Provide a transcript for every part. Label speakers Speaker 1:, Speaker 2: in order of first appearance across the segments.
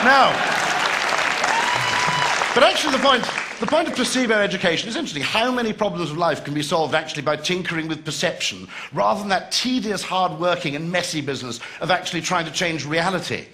Speaker 1: Now, but actually the point of placebo education is interesting. How many problems of life can be solved actually by tinkering with perception, rather than that tedious, hard-working and messy business of actually trying to change reality?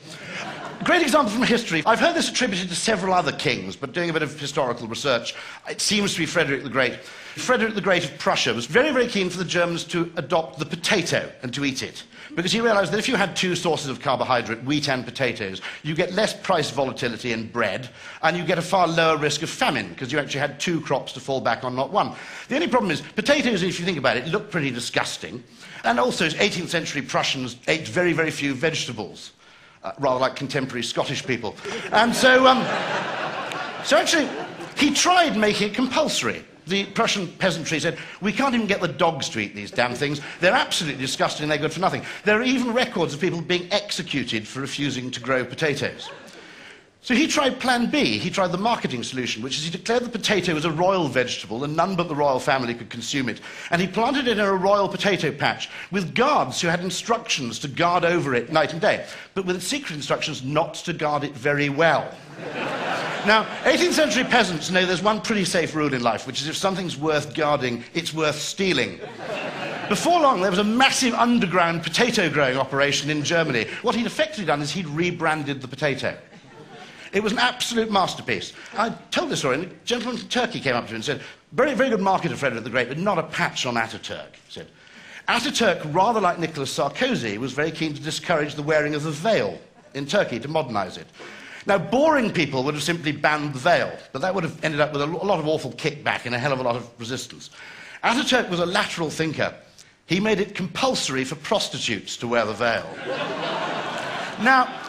Speaker 1: Great example from history. I've heard this attributed to several other kings, but doing a bit of historical research, it seems to be Frederick the Great. Frederick the Great of Prussia was very, very keen for the Germans to adopt the potato and to eat it, because he realized that if you had two sources of carbohydrate, wheat and potatoes, you get less price volatility in bread, and you get a far lower risk of famine, because you actually had two crops to fall back on, not one. The only problem is, potatoes, if you think about it, look pretty disgusting, and also 18th century Prussians ate very, very few vegetables. Rather like contemporary Scottish people. And so actually, he tried making it compulsory. The Prussian peasantry said, we can't even get the dogs to eat these damn things. They're absolutely disgusting and they're good for nothing. There are even records of people being executed for refusing to grow potatoes. So he tried plan B. He tried the marketing solution, which is he declared the potato as a royal vegetable and none but the royal family could consume it. And he planted it in a royal potato patch with guards who had instructions to guard over it night and day, but with secret instructions not to guard it very well. Now, 18th century peasants know there's one pretty safe rule in life, which is if something's worth guarding, it's worth stealing. Before long, there was a massive underground potato growing operation in Germany. What he'd effectively done is he'd rebranded the potato. It was an absolute masterpiece. I told this story, and a gentleman from Turkey came up to me and said, very, very good marketer, Frederick the Great, but not a patch on Ataturk. He said, Ataturk, rather like Nicolas Sarkozy, was very keen to discourage the wearing of the veil in Turkey to modernize it. Now, boring people would have simply banned the veil, but that would have ended up with a lot of awful kickback and a hell of a lot of resistance. Ataturk was a lateral thinker. He made it compulsory for prostitutes to wear the veil. Now,